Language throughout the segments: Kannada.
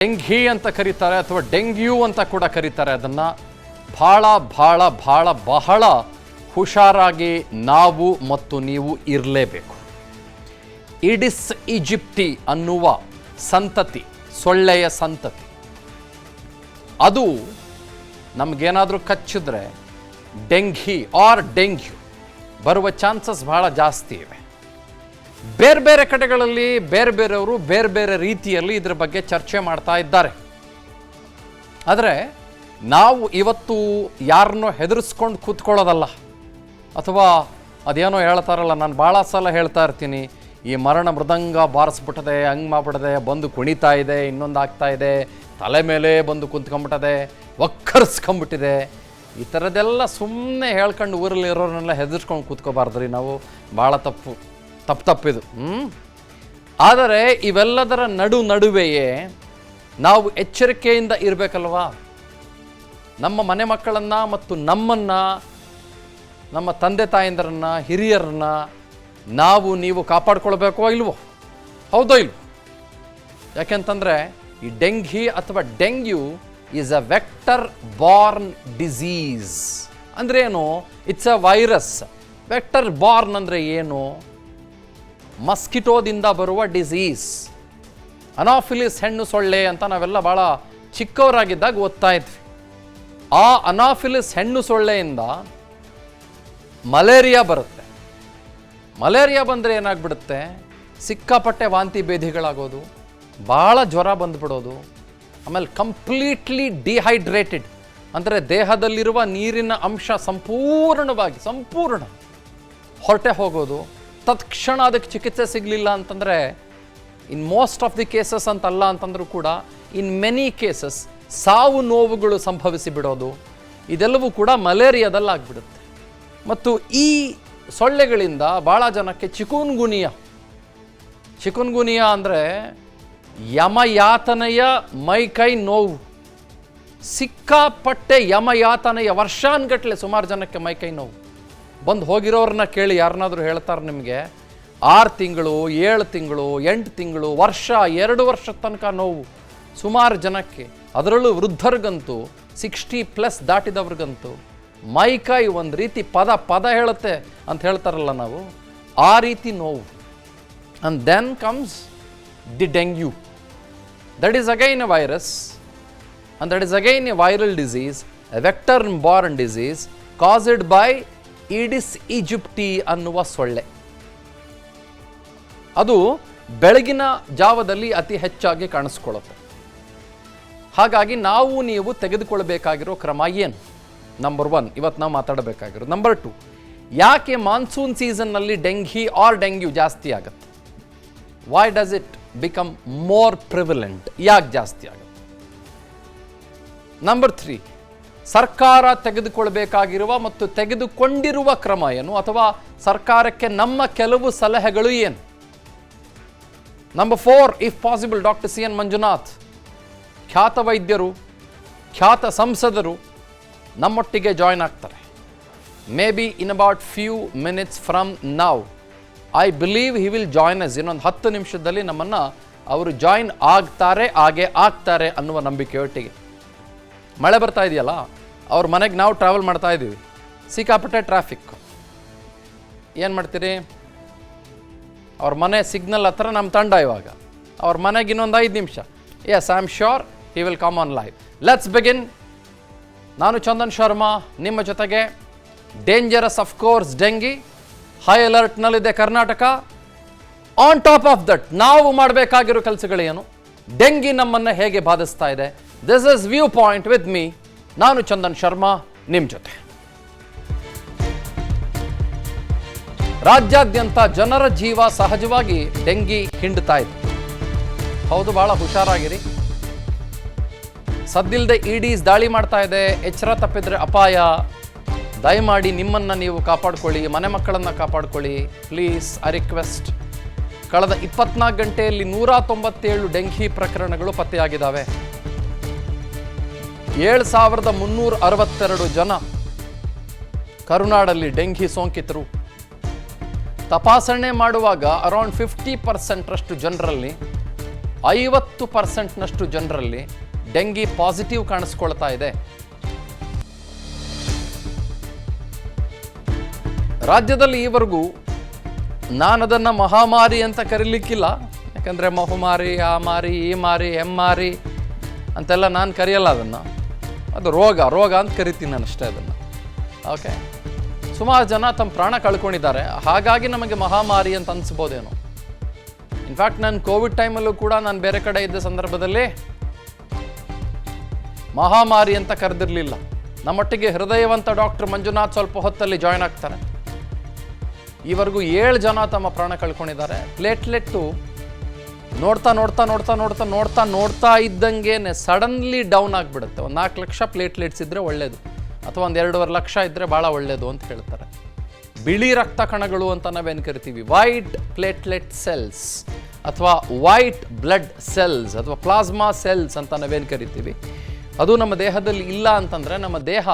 ಡೆಂಘಿ ಅಂತ ಕರೀತಾರೆ ಅಥವಾ ಡೆಂಗ್ಯೂ ಅಂತ ಕೂಡ ಕರೀತಾರೆ. ಅದನ್ನು ಬಹಳ ಹುಷಾರಾಗಿ ನಾವು ಮತ್ತು ನೀವು ಇರಲೇಬೇಕು. ಈಡಿಸ್ ಈಜಿಪ್ಟಿ ಅನ್ನುವ ಸಂತತಿ, ಸೊಳ್ಳೆಯ ಸಂತತಿ, ಅದು ನಮಗೇನಾದರೂ ಕಚ್ಚಿದ್ರೆ ಡೆಂಘಿ ಆರ್ ಡೆಂಗ್ಯೂ ಬರುವ ಚಾನ್ಸಸ್ ಬಹಳ ಜಾಸ್ತಿ ಇವೆ. ಬೇರೆ ಬೇರೆ ಕಡೆಗಳಲ್ಲಿ ಬೇರೆಯವರು ಬೇರೆ ರೀತಿಯಲ್ಲಿ ಇದರ ಬಗ್ಗೆ ಚರ್ಚೆ ಮಾಡ್ತಾ ಇದ್ದಾರೆ. ಆದರೆ ನಾವು ಇವತ್ತು ಯಾರನ್ನೋ ಹೆದರಿಸ್ಕೊಂಡು ಕೂತ್ಕೊಳ್ಳೋದಲ್ಲ, ಅಥವಾ ಅದೇನೋ ಹೇಳ್ತಾರಲ್ಲ, ನಾನು ಭಾಳ ಸಲ ಹೇಳ್ತಾ ಇರ್ತೀನಿ, ಈ ಮರಣ ಮೃದಂಗ ಬಾರಿಸ್ಬಿಟ್ಟದೆ, ಹಂಗೆ ಮಾಡ್ಬಿಟ್ಟದೆ, ಬಂದು ಕುಣಿತಾ ಇದೆ, ಇನ್ನೊಂದು ಆಗ್ತಾ ಇದೆ, ತಲೆ ಮೇಲೆ ಬಂದು ಕುಂತ್ಕೊಂಡ್ಬಿಟ್ಟದೆ, ಒಕ್ಕರ್ಸ್ಕೊಂಬಿಟ್ಟಿದೆ, ಈ ಥರದ್ದೆಲ್ಲ ಸುಮ್ಮನೆ ಹೇಳ್ಕೊಂಡು ಊರಲ್ಲಿರೋರನ್ನೆಲ್ಲ ಹೆದರ್ಸ್ಕೊಂಡು ಕೂತ್ಕೋಬಾರ್ದ್ರಿ ನಾವು. ಭಾಳ ತಪ್ಪಿದು. ಆದರೆ ಇವೆಲ್ಲದರ ನಡುವೆಯೇ ನಾವು ಎಚ್ಚರಿಕೆಯಿಂದ ಇರಬೇಕಲ್ವಾ. ನಮ್ಮ ಮನೆ ಮಕ್ಕಳನ್ನು ಮತ್ತು ನಮ್ಮನ್ನು, ನಮ್ಮ ತಂದೆ ತಾಯಂದಿರನ್ನ, ಹಿರಿಯರನ್ನ ನೀವು ಕಾಪಾಡ್ಕೊಳ್ಬೇಕೋ ಇಲ್ವೋ? ಹೌದೋ ಇಲ್ವೋ? ಯಾಕೆಂತಂದರೆ ಈ ಡೆಂಘಿ ಅಥವಾ dengue is a vector borne disease. ಅಂದರೆ ಏನು? It's a virus. Vector Born ಅಂದರೆ ಏನು? ಮಸ್ಕಿಟೋದಿಂದ ಬರುವ ಡಿಸೀಸ್. ಅನಾಫಿಲಿಸ್ ಹೆಣ್ಣು ಸೊಳ್ಳೆ ಅಂತ ನಾವೆಲ್ಲ ಭಾಳ ಚಿಕ್ಕವರಾಗಿದ್ದಾಗ ಓದ್ತಾ ಇದ್ವಿ. ಆ ಅನಾಫಿಲಿಸ್ ಹೆಣ್ಣು ಸೊಳ್ಳೆಯಿಂದ ಮಲೇರಿಯಾ ಬರುತ್ತೆ. ಮಲೇರಿಯಾ ಬಂದರೆ ಏನಾಗ್ಬಿಡುತ್ತೆ? ಸಿಕ್ಕಾಪಟ್ಟೆ ವಾಂತಿ ಭೇದಿಗಳಾಗೋದು, ಭಾಳ ಜ್ವರ ಬಂದುಬಿಡೋದು, ಆಮೇಲೆ ಕಂಪ್ಲೀಟ್ಲಿ ಡಿಹೈಡ್ರೇಟೆಡ್ ಅಂದರೆ ದೇಹದಲ್ಲಿರುವ ನೀರಿನ ಅಂಶ ಸಂಪೂರ್ಣ ಹೊರಟೆ ಹೋಗೋದು. ತತ್ಕ್ಷಣ ಅದಕ್ಕೆ ಚಿಕಿತ್ಸೆ ಸಿಗಲಿಲ್ಲ ಅಂತಂದರೆ, in most of the cases ಅಂತಲ್ಲ ಅಂತಂದ್ರೂ ಕೂಡ ಇನ್ ಮೆನಿ ಕೇಸಸ್ ಸಾವು ನೋವುಗಳು ಸಂಭವಿಸಿ ಬಿಡೋದು, ಇದೆಲ್ಲವೂ ಕೂಡ ಮಲೇರಿಯಾದಲ್ಲಿ ಆಗಿಬಿಡುತ್ತೆ. ಮತ್ತು ಈ ಸೊಳ್ಳೆಗಳಿಂದ ಭಾಳ ಜನಕ್ಕೆ ಚಿಕುನ್ಗುನಿಯಾ ಅಂದರೆ ಯಮಯಾತನೆಯ ಮೈಕೈ ನೋವು, ಸಿಕ್ಕಾಪಟ್ಟೆ ಯಮಯಾತನೆಯ ವರ್ಷಾನ್ಗಟ್ಟಲೆ ಸುಮಾರು ಜನಕ್ಕೆ ಮೈಕೈ ನೋವು ಬಂದು ಹೋಗಿರೋರನ್ನ ಕೇಳಿ, ಯಾರನ್ನಾದರೂ ಹೇಳ್ತಾರೆ ನಿಮಗೆ 6 ತಿಂಗಳು, 7 ತಿಂಗಳು, 8 ತಿಂಗಳು, ವರ್ಷ, 2 ವರ್ಷದ ತನಕ ನೋವು ಸುಮಾರು ಜನಕ್ಕೆ. ಅದರಲ್ಲೂ ವೃದ್ಧರಿಗಂತೂ, 60+ ದಾಟಿದವ್ರಿಗಂತೂ ಮೈಕೈ ಒಂದು ರೀತಿ ಪದ ಹೇಳುತ್ತೆ ಅಂತ ಹೇಳ್ತಾರಲ್ಲ ನಾವು, ಆ ರೀತಿ ನೋವು. And then comes the dengue. That is again a virus, and that is again a viral disease, a vector borne disease caused by aedes aegypti ಅನ್ನುವ ಸೊಳ್ಳೆ. ಅದು ಬೆಳಗಿನ ಜಾವದಲ್ಲಿ ಅತಿ ಹೆಚ್ಚಾಗಿ ಕಾಣಿಸ್ಕೊಳ್ಳುತ್ತೆ. ಹಾಗಾಗಿ ನೀವು ತೆಗೆದುಕೊಳ್ಬೇಕಾಗಿರೋ ಕ್ರಮ ಏನು? ನಂಬರ್ 1 ಇವತ್ತು ನಾವು ಮಾತಾಡಬೇಕಾಗಿರೋದು. ನಂಬರ್ 2, ಯಾಕೆ ಮಾನ್ಸೂನ್ ಸೀಸನ್ನಲ್ಲಿ ಡೆಂಘಿ ಆರ್ ಡೆಂಗ್ಯೂ ಜಾಸ್ತಿ ಆಗುತ್ತೆ? Why does it become more ಪ್ರಿವಿಲೆಂಟ್? ಯಾಕೆ ಜಾಸ್ತಿ ಆಗುತ್ತೆ? ನಂಬರ್ 3, ಸರ್ಕಾರ ತೆಗೆದುಕೊಳ್ಬೇಕಾಗಿರುವ ಮತ್ತು ತೆಗೆದುಕೊಂಡಿರುವ ಕ್ರಮ ಏನು, ಅಥವಾ ಸರ್ಕಾರಕ್ಕೆ ನಮ್ಮ ಕೆಲವು ಸಲಹೆಗಳು ಏನು? Number 4, if possible doctor C N Manjunath, ಖ್ಯಾತ ವೈದ್ಯರು, ಖ್ಯಾತ ಸಂಸದರು ನಮ್ಮೊಟ್ಟಿಗೆ ಜಾಯ್ನ್ ಆಗ್ತಾರೆ. May be in about few minutes from now I believe he will join us. ಇನ್ನೊಂದು 10 ನಿಮಿಷದಲ್ಲಿ ನಮ್ಮನ್ನು ಅವರು ಜಾಯ್ನ್ ಆಗ್ತಾರೆ ಅನ್ನುವ ನಂಬಿಕೆಯೊಟ್ಟಿಗೆ. ಮಳೆ ಬರ್ತಾ ಇದೆಯಲ್ಲ, ಅವ್ರ ಮನೆಗೆ ನಾವು ಟ್ರಾವೆಲ್ ಮಾಡ್ತಾ ಇದ್ದೀವಿ, ಸಿಕ್ಕಾಪಟ್ಟೆ ಟ್ರಾಫಿಕ್. ಏನು ಮಾಡ್ತೀರಿ? ಅವ್ರ ಮನೆ ಸಿಗ್ನಲ್ ಹತ್ರ ನಮ್ಮ ತಂಡ ಇವಾಗ, ಅವ್ರ ಮನೆಗೆ ಇನ್ನೊಂದು 5 ನಿಮಿಷ. Yes, I am sure he will come on live. Let's begin. ನಾನು ಚಂದನ್ ಶರ್ಮಾ ನಿಮ್ಮ ಜೊತೆಗೆ. Dangerous of course dengue, high ಅಲರ್ಟ್ನಲ್ಲಿದೆ Karnataka. On top of that ನಾವು ಮಾಡಬೇಕಾಗಿರೋ ಕೆಲಸಗಳೇನು? ಡೆಂಗಿ ನಮ್ಮನ್ನು ಹೇಗೆ ಬಾಧಿಸ್ತಾ ಇದೆ? This is view point with me. ನಾನು ಚಂದನ್ ಶರ್ಮಾ ನಿಮ್ಮ ಜೊತೆ. ರಾಜ್ಯಾದ್ಯಂತ ಜನರ ಜೀವ ಸಹಜವಾಗಿ ಡೆಂಗಿ ಹಿಂಡ್ತಾ ಇದೆ. ಹೌದು, ಭಾಳ ಹುಷಾರಾಗಿರಿ. ಸದ್ದಿಲ್ಲದೆ ಈಡೀಸ್ ದಾಳಿ ಮಾಡ್ತಾ ಇದೆ. ಎಚ್ಚರ ತಪ್ಪಿದ್ರೆ ಅಪಾಯ. ದಯಮಾಡಿ ನಿಮ್ಮನ್ನು ನೀವು ಕಾಪಾಡ್ಕೊಳ್ಳಿ, ಮನೆ ಮಕ್ಕಳನ್ನು ಕಾಪಾಡ್ಕೊಳ್ಳಿ ಪ್ಲೀಸ್, ಐ ರಿಕ್ವೆಸ್ಟ್. ಕಳೆದ 24 ಗಂಟೆಯಲ್ಲಿ 197 ಡೆಂಘಿ ಪ್ರಕರಣಗಳು ಪತ್ತೆಯಾಗಿದ್ದಾವೆ. 7362 ಜನ ಕರುನಾಡಲ್ಲಿ ಡೆಂಘಿ ಸೋಂಕಿತರು. ತಪಾಸಣೆ ಮಾಡುವಾಗ ಅರೌಂಡ್ 50% ಜನರಲ್ಲಿ 50% ಜನರಲ್ಲಿ ಡೆಂಗಿ ಪಾಸಿಟಿವ್ ಕಾಣಿಸ್ಕೊಳ್ತಾ ಇದೆ. ರಾಜ್ಯದಲ್ಲಿ ಈವರೆಗೂ ನಾನು ಅದನ್ನು ಮಹಾಮಾರಿ ಅಂತ ಕರೀಲಿಕ್ಕಿಲ್ಲ, ಯಾಕಂದರೆ ಮಹುಮಾರಿ, ಆ ಮಾರಿ, ಈ ಮಾರಿ, ಹೆಮ್ಮಾರಿ ಅಂತೆಲ್ಲ ನಾನು ಕರೆಯಲ್ಲ ಅದನ್ನು. ಅದು ರೋಗ ಅಂತ ಕರಿತೀನಿ ನಾನು ಅಷ್ಟೇ ಅದನ್ನು. ಓಕೆ, ಸುಮಾರು ಜನ ತಮ್ಮ ಪ್ರಾಣ ಕಳ್ಕೊಂಡಿದ್ದಾರೆ, ಹಾಗಾಗಿ ನಮಗೆ ಮಹಾಮಾರಿ ಅಂತ ಅನಿಸ್ಬೋದೇನೋ. ಇನ್ಫ್ಯಾಕ್ಟ್ ನಾನು ಕೋವಿಡ್ ಟೈಮಲ್ಲೂ ಕೂಡ ನಾನು ಬೇರೆ ಕಡೆ ಇದ್ದ ಸಂದರ್ಭದಲ್ಲಿ ಮಹಾಮಾರಿ ಅಂತ ಕರೆದಿರಲಿಲ್ಲ. ನಮ್ಮೊಟ್ಟಿಗೆ ಹೃದಯವಂತ ಡಾಕ್ಟರ್ ಮಂಜುನಾಥ್ ಸ್ವಲ್ಪ ಹೊತ್ತಲ್ಲಿ ಜಾಯ್ನ್ ಆಗ್ತಾರೆ. ಈವರೆಗೂ 7 ಜನ ತಮ್ಮ ಪ್ರಾಣ ಕಳ್ಕೊಂಡಿದ್ದಾರೆ. ಪ್ಲೇಟ್ಲೆಟ್ಟು ನೋಡ್ತಾ ಇದ್ದಂಗೆ ಸಡನ್ಲಿ ಡೌನ್ ಆಗಿಬಿಡುತ್ತೆ. ಒಂದು 4 ಲಕ್ಷ ಪ್ಲೇಟ್ಲೆಟ್ಸ್ ಇದ್ದರೆ ಒಳ್ಳೆಯದು, ಅಥವಾ ಒಂದು 2.5 ಲಕ್ಷ ಇದ್ದರೆ ಭಾಳ ಒಳ್ಳೆಯದು ಅಂತ ಹೇಳ್ತಾರೆ. ಬಿಳಿ ರಕ್ತ ಕಣಗಳು ಅಂತ ನಾವೇನು ಕರಿತೀವಿ, ವೈಟ್ ಪ್ಲೇಟ್ಲೆಟ್ ಸೆಲ್ಸ್ ಅಥವಾ ವೈಟ್ ಬ್ಲಡ್ ಸೆಲ್ಸ್ ಅಥವಾ ಪ್ಲಾಸ್ಮಾ ಸೆಲ್ಸ್ ಅಂತ ನಾವೇನು ಕರಿತೀವಿ, ಅದು ನಮ್ಮ ದೇಹದಲ್ಲಿ ಇಲ್ಲ ಅಂತಂದರೆ ನಮ್ಮ ದೇಹ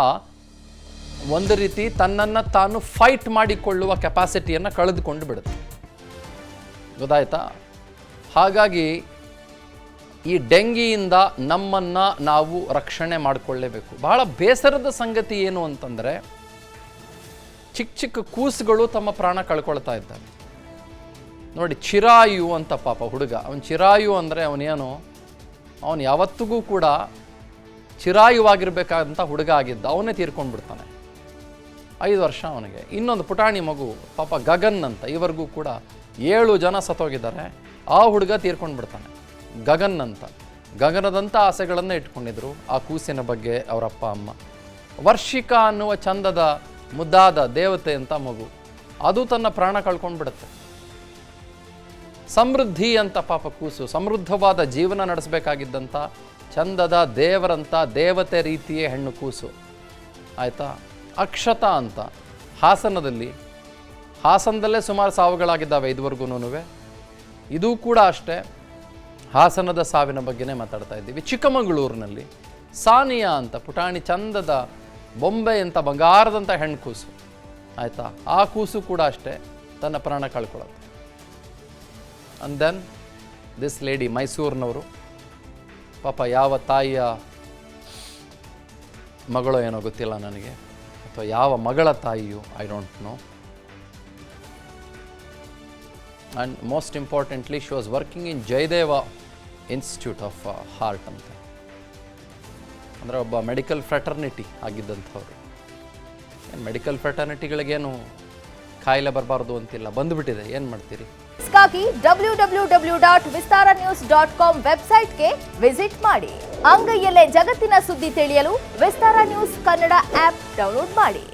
ಒಂದು ರೀತಿ ತನ್ನನ್ನು ತಾನು ಫೈಟ್ ಮಾಡಿಕೊಳ್ಳುವ ಕೆಪಾಸಿಟಿಯನ್ನು ಕಳೆದುಕೊಂಡು ಬಿಡುತ್ತೆ. ಗೊತ್ತಾಯ್ತಾ? ಹಾಗಾಗಿ ಈ ಡೆಂಗಿಯಿಂದ ನಮ್ಮನ್ನು ನಾವು ರಕ್ಷಣೆ ಮಾಡಿಕೊಳ್ಳೇಬೇಕು. ಬಹಳ ಬೇಸರದ ಸಂಗತಿ ಏನು ಅಂತಂದರೆ, ಚಿಕ್ಕ ಕೂಸುಗಳು ತಮ್ಮ ಪ್ರಾಣ ಕಳ್ಕೊಳ್ತಾ ಇದ್ದಾವೆ. ನೋಡಿ, ಚಿರಾಯು ಅಂತ ಪಾಪ ಹುಡುಗ, ಅವನು ಚಿರಾಯು ಅಂದರೆ ಅವನು ಯಾವತ್ತಿಗೂ ಕೂಡ ಚಿರಾಯುವಾಗಿರ್ಬೇಕಾದಂಥ ಹುಡುಗ ಆಗಿದ್ದ, ಅವನೇ ತೀರ್ಕೊಂಡ್ಬಿಡ್ತಾನೆ. 5 ವರ್ಷ ಅವನಿಗೆ. ಇನ್ನೊಂದು ಪುಟಾಣಿ ಮಗು ಪಾಪ ಗಗನ್ ಅಂತ, ಇವರೆಗೂ ಕೂಡ 7 ಜನ ಸತ್ತೋಗಿದ್ದಾರೆ. ಆ ಹುಡುಗ ತೀರ್ಕೊಂಡ್ಬಿಡ್ತಾನೆ, ಗಗನ್ ಅಂತ. ಗಗನದಂಥ ಆಸೆಗಳನ್ನು ಇಟ್ಕೊಂಡಿದ್ರು ಆ ಕೂಸಿನ ಬಗ್ಗೆ ಅವರ ಅಪ್ಪ ಅಮ್ಮ. ವರ್ಷಿಕಾ ಅನ್ನುವ ಚಂದದ ಮುದ್ದಾದ ದೇವತೆ ಅಂತ ಮಗು, ಅದು ತನ್ನ ಪ್ರಾಣ ಕಳ್ಕೊಂಡ್ಬಿಡುತ್ತೆ. ಸಮೃದ್ಧಿ ಅಂತ ಪಾಪ ಕೂಸು, ಸಮೃದ್ಧವಾದ ಜೀವನ ನಡೆಸಬೇಕಾಗಿದ್ದಂಥ ಚಂದದ ದೇವರಂಥ ದೇವತೆ ರೀತಿಯೇ ಹೆಣ್ಣು ಕೂಸು. ಆಯಿತಾ? ಅಕ್ಷತಾ ಅಂತ ಹಾಸನದಲ್ಲೇ ಸುಮಾರು ಸಾವುಗಳಾಗಿದ್ದಾವೆ ಇದುವರೆಗೂ. ಇದೂ ಕೂಡ ಅಷ್ಟೇ, ಹಾಸನದ ಸಾವಿನ ಬಗ್ಗೆನೇ ಮಾತಾಡ್ತಾ ಇದ್ದೀವಿ. ಚಿಕ್ಕಮಗಳೂರಿನಲ್ಲಿ ಸಾನಿಯಾ ಅಂತ ಪುಟಾಣಿ ಚಂದದ ಬೊಂಬೆ ಅಂತ ಬಂಗಾರದಂಥ ಹೆಣ್ಣು ಕೂಸು. ಆಯಿತಾ? ಆ ಕೂಸು ಕೂಡ ಅಷ್ಟೇ ತನ್ನ ಪ್ರಾಣ ಕಳ್ಕೊಳ್ಳೋದು. ಅಂಡ್ ದೆನ್ ದಿಸ್ ಲೇಡಿ, ಮೈಸೂರಿನವರು, ಪಾಪ ಯಾವ ತಾಯಿಯ ಮಗಳೋ ಏನೋ ಗೊತ್ತಿಲ್ಲ ನನಗೆ, ಅಥವಾ ಯಾವ ಮಗಳ ತಾಯಿಯು, I don't know. And most importantly she was working in Jayadeva institute of heart ಅಂತ, ಅಂದರೆ ಒಬ್ಬ ಮೆಡಿಕಲ್ ಫ್ರೆಟರ್ನಿಟಿ ಆಗಿದ್ದಂಥವ್ರು. ಮೆಡಿಕಲ್ ಫ್ರೆಟರ್ನಿಟಿಗಳಿಗೇನು ಕಾಯಿಲೆ ಬರಬಾರ್ದು ಅಂತಿಲ್ಲ, ಬಂದುಬಿಟ್ಟಿದೆ, ಏನು ಮಾಡ್ತೀರಿ. ಗಾಗಿ www.vistaranews.com ವೆಬ್ಸೈಟ್ಗೆ ವಿಸಿಟ್ ಮಾಡಿ. ಅಂಗೈಯಲ್ಲೇ ಜಗತ್ತಿನ ಸುದ್ದಿ ತಿಳಿಯಲು ವಿಸ್ತಾರ ನ್ಯೂಸ್ ಕನ್ನಡ ಆಪ್ ಡೌನ್ಲೋಡ್ ಮಾಡಿ.